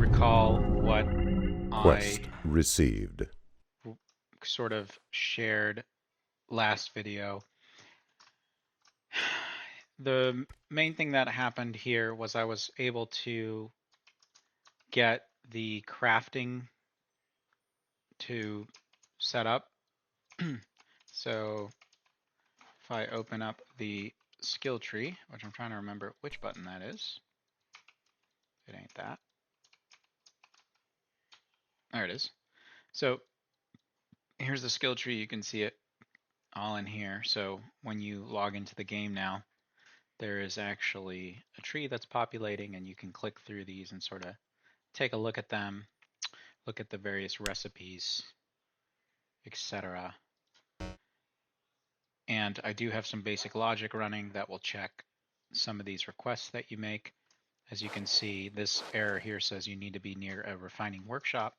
recall what Quest I received. sort of shared last video. The main thing that happened here was I was able to get the crafting to set up. So if I open up the skill tree, which I'm trying to remember which button that is. It ain't that. There it is. So here's the skill tree. You can see it all in here. So when you log into the game now, there is actually a tree that's populating, and you can click through these and sort of take a look at them, look at the various recipes, etc. And I do have some basic logic running that will check some of these requests that you make. As you can see, this error here says you need to be near a refining workshop.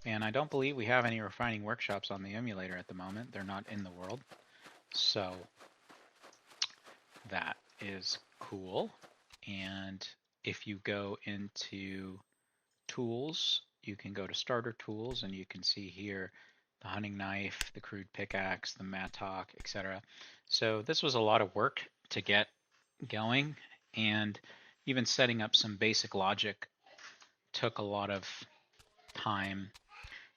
And I don't believe we have any refining workshops on the emulator at the moment. They're not in the world. So that is cool. And if you go into tools, you can go to starter tools, and you can see here the hunting knife, the crude pickaxe, the mattock, etc. So this was a lot of work to get going, and even setting up some basic logic took a lot of time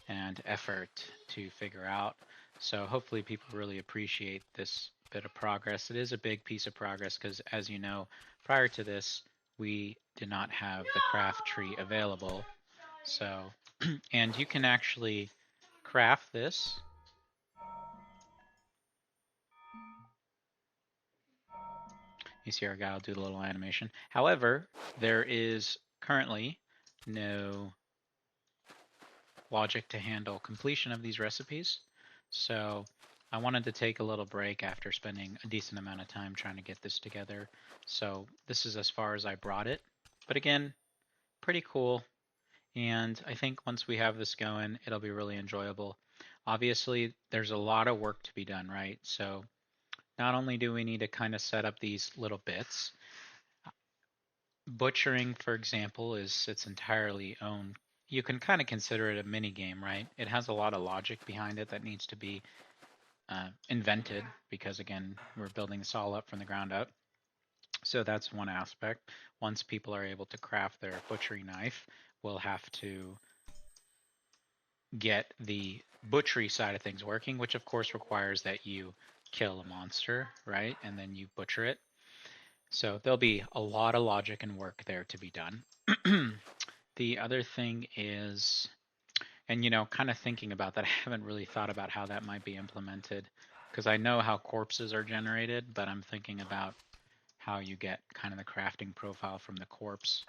and effort to figure out. So hopefully people really appreciate this bit of progress. It is a big piece of progress because, as you know, prior to this, we did not have the craft tree available. So, and you can actually craft this. You see our guy will do the little animation. However, there is currently no logic to handle completion of these recipes. So I wanted to take a little break after spending a decent amount of time trying to get this together. So this is as far as I brought it. But again, pretty cool. And I think once we have this going, it'll be really enjoyable. Obviously, there's a lot of work to be done, right? So not only do we need to kind of set up these little bits, butchering, for example, is its entirely own. You can kind of consider it a mini game, right? It has a lot of logic behind it that needs to be invented because, again, we're building this all up from the ground up. So that's one aspect. Once people are able to craft their butchery knife, we'll have to get the butchery side of things working, which of course requires that you kill a monster, right? And then you butcher it. So there'll be a lot of logic and work there to be done. The other thing is, and kind of thinking about that, I haven't really thought about how that might be implemented because I know how corpses are generated, but I'm thinking about how you get kind of the crafting profile from the corpse,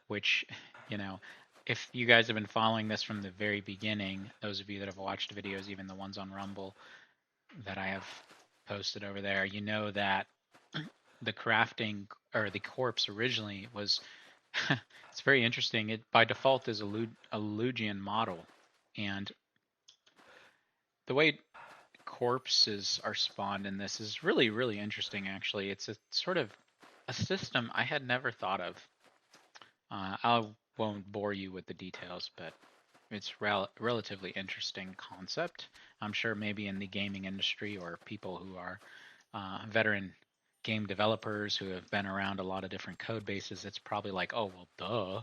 which, you know, if you guys have been following this from the very beginning, those of you that have watched videos, even the ones on Rumble that I have posted over there, you know that the crafting or the corpse originally was it's very interesting. It by default is a Lugian model, and the way corpses are spawned in this is really, really interesting. Actually, it's a sort of a system I had never thought of. I won't bore you with the details, but it's relatively interesting concept. I'm sure maybe in the gaming industry or people who are veteran game developers who have been around a lot of different code bases, it's probably like, oh, well, duh.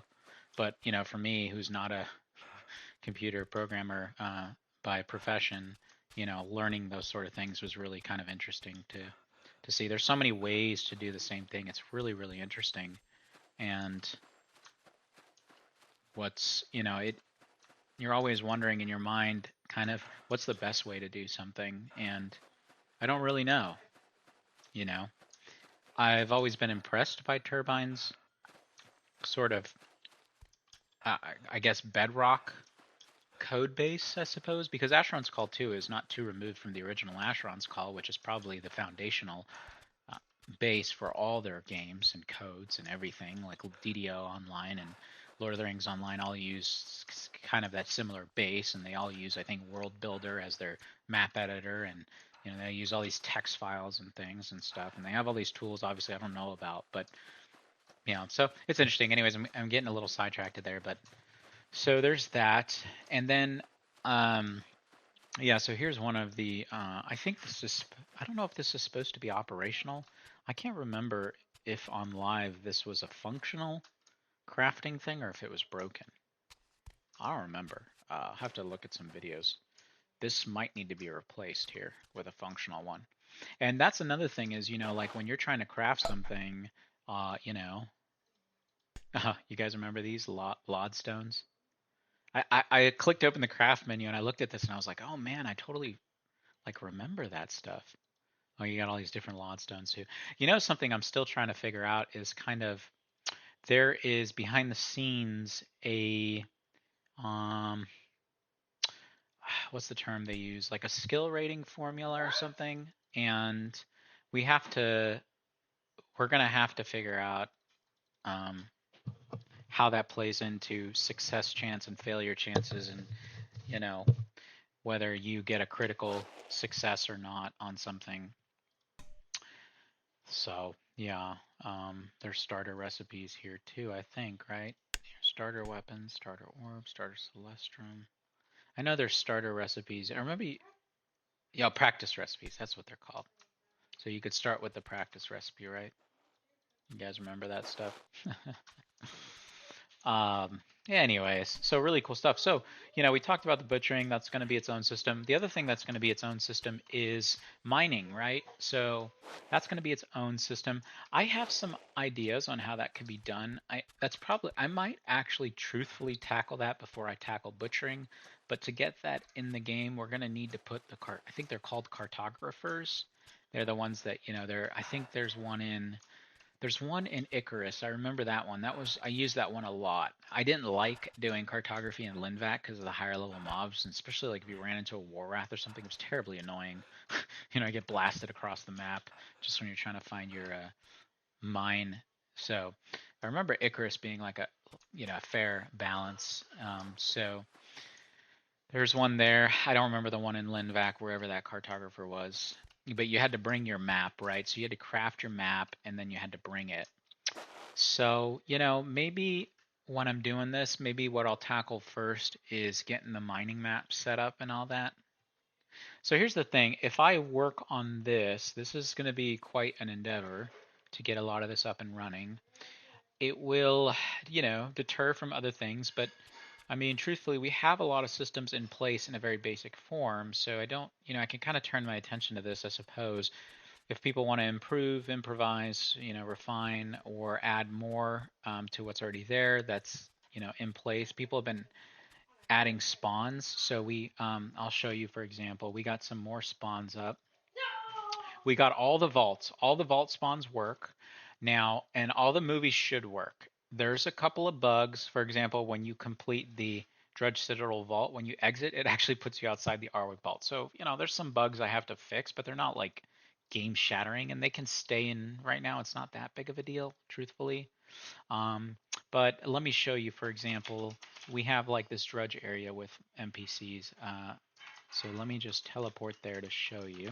But for me, who's not a computer programmer by profession, learning those sort of things was really kind of interesting to see. There's so many ways to do the same thing. It's really, really interesting. And what's it you're always wondering in your mind kind of what's the best way to do something, and I don't really know. you know I've always been impressed by turbines, sort of I guess bedrock code base, I suppose, because Asheron's Call 2 is not too removed from the original Asheron's Call, which is probably the foundational uh, base for all their games and codes and everything, like DDO Online and Lord of the Rings Online all use kind of that similar base, and they all use, I think, World Builder as their map editor, and they use all these text files and things and stuff, and they have all these tools, obviously, I don't know about, but yeah, so it's interesting. Anyways, I'm getting a little sidetracked there, but so there's that, and then yeah. So here's one of the. I think this is. I don't know if this is supposed to be operational. I can't remember if on live this was a functional crafting thing or if it was broken. I don't remember. I'll have to look at some videos. This might need to be replaced here with a functional one. And that's another thing is, like when you're trying to craft something, uh, you know, you guys remember these lodstones? I clicked open the craft menu and I looked at this and I was like, oh man, I totally like remember that stuff. Oh, you got all these different lodstones too. Something I'm still trying to figure out is kind of there is behind the scenes a um what's the term they use? Like a skill rating formula or something. And we have to we're gonna have to figure out um how that plays into success chance and failure chances and you know whether you get a critical success or not on something. So yeah, there's starter recipes here too, I think, right? Starter weapons, starter orb, starter celestrum. I know there's starter recipes. I remember, yeah, practice recipes. That's what they're called. So you could start with the practice recipe, right? You guys remember that stuff? Yeah, anyways, so really cool stuff. So, we talked about the butchering. That's going to be its own system. The other thing that's going to be its own system is mining, right? So that's going to be its own system. I have some ideas on how that could be done. I might actually truthfully tackle that before I tackle butchering. But to get that in the game, we're going to need to put I think they're called cartographers. They're the ones that, I think there's one in Icarus. I remember that one. I used that one a lot. I didn't like doing cartography in Linvac because of the higher level mobs, and especially like if you ran into a war wrath or something, it was terribly annoying. I get blasted across the map just when you're trying to find your mine. So I remember Icarus being like a fair balance. So there's one there. I don't remember the one in Linvac, wherever that cartographer was. But you had to bring your map, right? So you had to craft your map and then you had to bring it. So, maybe when I'm doing this, maybe what I'll tackle first is getting the mining map set up and all that. So here's the thing. If I work on this is going to be quite an endeavor to get a lot of this up and running. It will, deter from other things, but I mean, truthfully, we have a lot of systems in place in a very basic form, so I don't, I can kind of turn my attention to this, I suppose. If people want to improve, improvise, refine, or add more to what's already there that's, in place. People have been adding spawns, so I'll show you, for example, we got some more spawns up. We got all the vaults. All the vault spawns work now, and all the movies should work. There's a couple of bugs. For example, when you complete the Drudge Citadel vault, when you exit, it actually puts you outside the Arwick vault. So, there's some bugs I have to fix, but they're not like game shattering, and they can stay in right now. It's not that big of a deal, truthfully. Um, but let me show you, for example, we have like this Drudge area with NPCs. So let me just teleport there to show you.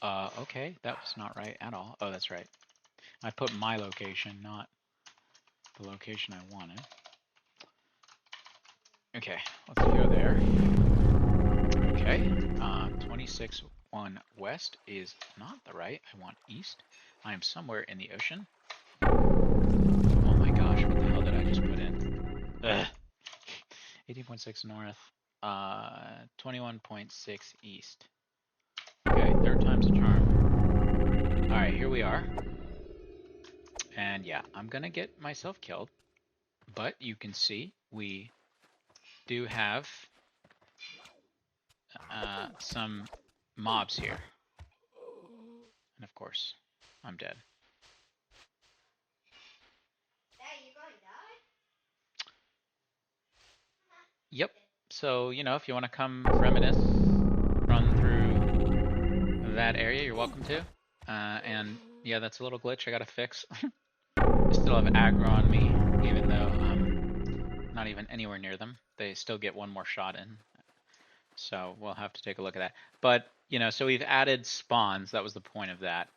Okay, that was not right at all. Oh, that's right. I put my location, not the location I wanted. Okay, let's go there. Okay, 26-1 west is not the right. I want east. I am somewhere in the ocean. Oh my gosh, what the hell did I just put in? Ugh. 18.6 north, 21.6 east. Okay, third time's a charm. Alright, here we are. And yeah, I'm gonna get myself killed. But you can see we do have some mobs here. And of course, I'm dead. Yep. So, if you want to come reminisce, run through that area, you're welcome to. And yeah, that's a little glitch I gotta fix. I still have aggro on me, even though I'm not even anywhere near them. They still get one more shot in. So we'll have to take a look at that. But, so we've added spawns. That was the point of that.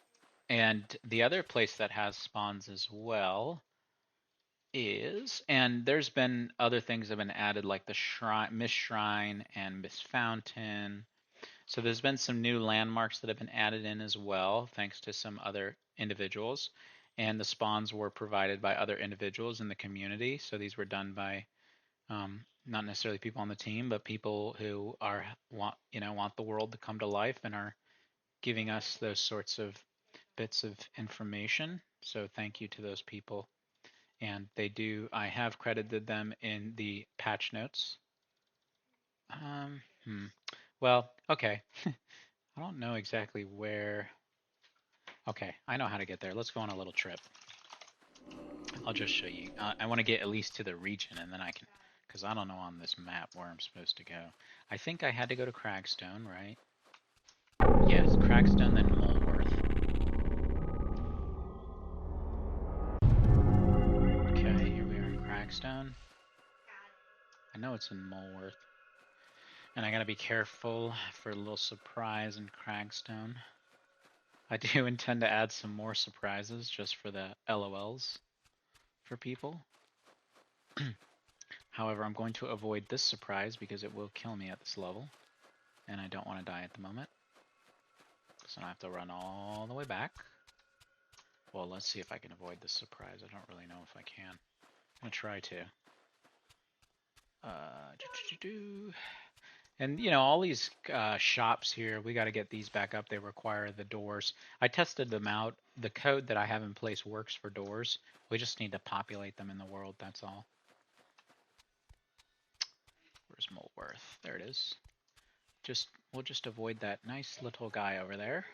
And the other place that has spawns as well is, and there's been other things that have been added like the shrine, Miss Shrine and Miss Fountain. So there's been some new landmarks that have been added in as well, thanks to some other individuals. And the spawns were provided by other individuals in the community. So these were done by not necessarily people on the team, but people who are want the world to come to life and are giving us those sorts of bits of information. So thank you to those people. And I have credited them in the patch notes. Um, hmm. Well, okay. I don't know exactly where. Okay, I know how to get there. Let's go on a little trip. I'll just show you. I want to get at least to the region, and then I can, because I don't know on this map where I'm supposed to go. I think I had to go to Cragstone, right? Yes, Cragstone, then Moleworth. Okay, here we are in Cragstone. I know it's in Moleworth. And I gotta be careful for a little surprise in Cragstone. I do intend to add some more surprises just for the LOLs for people. However, I'm going to avoid this surprise because it will kill me at this level. And I don't want to die at the moment. So I have to run all the way back. Well, let's see if I can avoid this surprise. I don't really know if I can. I'm going to try to. And you know, all these shops here, we got to get these back up. They require the doors. I tested them out. The code that I have in place works for doors. We just need to populate them in the world, that's all. Where's Moleworth? There it is. We'll just avoid that nice little guy over there.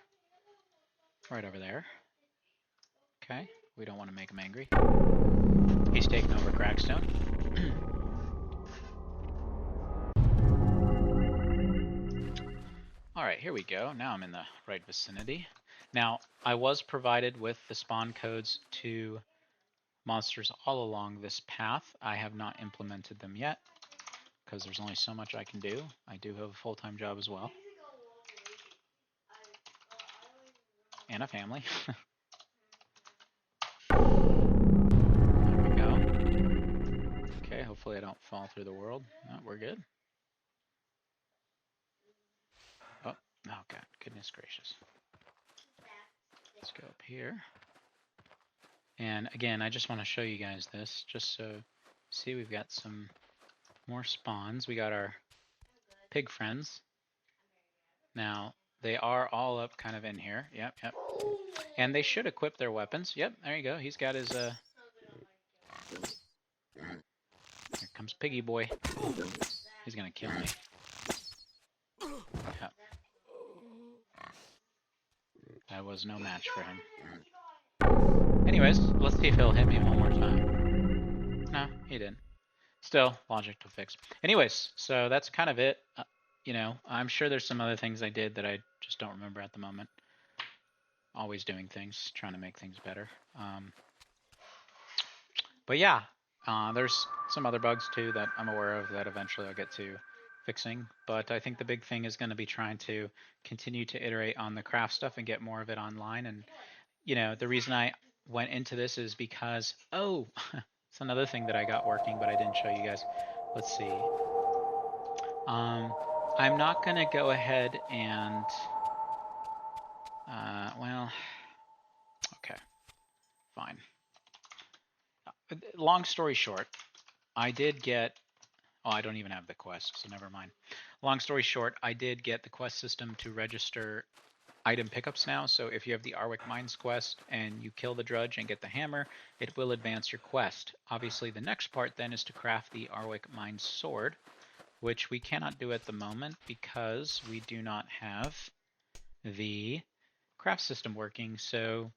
Right over there. Okay, we don't want to make him angry. He's taking over Cragstone. Alright, here we go. Now I'm in the right vicinity. Now, I was provided with the spawn codes to monsters all along this path. I have not implemented them yet, because there's only so much I can do. I do have a full-time job as well. And a family. There we go. Okay, hopefully I don't fall through the world. No, we're good. Oh, God, goodness gracious. Let's go up here. And again, I just want to show you guys this, just so, see, we've got some more spawns. We got our pig friends. Now, they are all up kind of in here. Yep, yep. And they should equip their weapons. Yep, there you go. He's got his, Here comes Piggy Boy. He's gonna kill me. Yep. That was no match for him. Anyways, let's see if he'll hit me one more time. No, he didn't. Still, logic to fix. Anyways, so that's kind of it. You know, I'm sure there's some other things I did that I just don't remember at the moment. Always doing things, trying to make things better. But yeah, there's some other bugs too that I'm aware of that eventually I'll get to fixing. But I think the big thing is going to be trying to continue to iterate on the craft stuff and get more of it online. And, you know, the reason I went into this is because, oh, it's another thing that I got working, but I didn't show you guys. Let's see. I'm not going to go ahead and, well, okay, fine. Long story short, I did get, oh, I don't even have the quest, so never mind. Long story short, I did get the quest system to register item pickups now, so if you have the Arwick Mines quest and you kill the Drudge and get the hammer, it will advance your quest. Obviously, the next part then is to craft the Arwick Mines sword, which we cannot do at the moment because we do not have the craft system working. So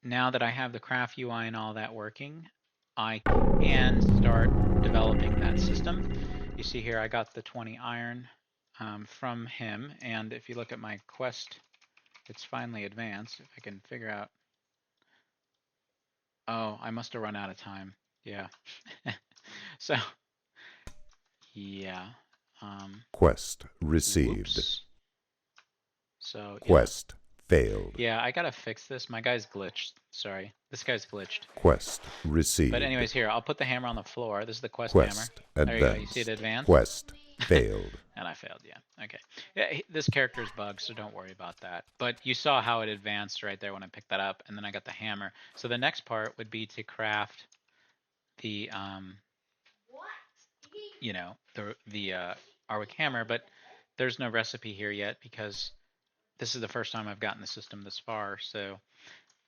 now that I have the craft UI and all that working, I can start developing that system. You see here I got the 20 iron from him, and if you look at my quest, it's finally advanced. If I can figure out... Oh, I must have run out of time. Yeah. So, yeah. Quest received. Whoops. So, yeah. Quest failed. Yeah, I gotta fix this. My guy's glitched. Sorry. This guy's glitched. Quest But received. anyways, here, I'll put the hammer on the floor. This is the quest hammer. Quest There you go. You see it advanced. advance? Quest failed. And I failed, yeah. Okay. Yeah, this character's bugged, so don't worry about that. But you saw how it advanced right there when I picked that up, and then I got the hammer. So the next part would be to craft the, the Arwick hammer, but there's no recipe here yet because this is the first time I've gotten the system this far, so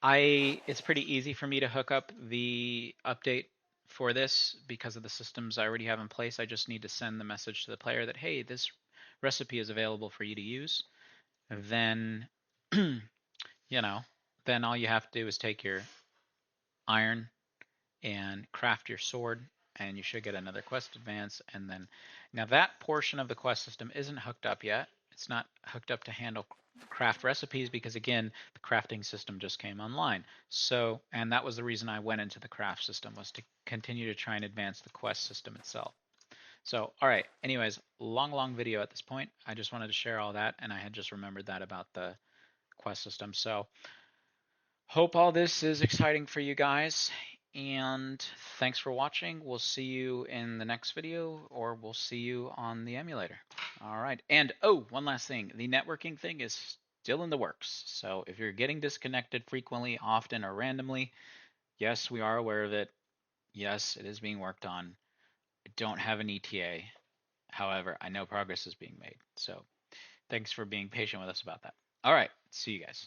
it's pretty easy for me to hook up the update for this because of the systems I already have in place. I just need to send the message to the player that, hey, this recipe is available for you to use. Then, then all you have to do is take your iron and craft your sword, and you should get another quest advance. And then, now that portion of the quest system isn't hooked up yet. It's not hooked up to handle craft recipes because, again, the crafting system just came online. So, and that was the reason I went into the craft system, was to continue to try and advance the quest system itself. So, all right, anyways, long video at this point. I just wanted to share all that, and I had just remembered that about the quest system. So hope all this is exciting for you guys, and thanks for watching. We'll see you in the next video, or we'll see you on the emulator. All right, and oh, one last thing. The networking thing is still in the works. So if you're getting disconnected frequently, often, or randomly, yes, we are aware of it. Yes, it is being worked on. I don't have an ETA. However, I know progress is being made. So thanks for being patient with us about that. All right, see you guys.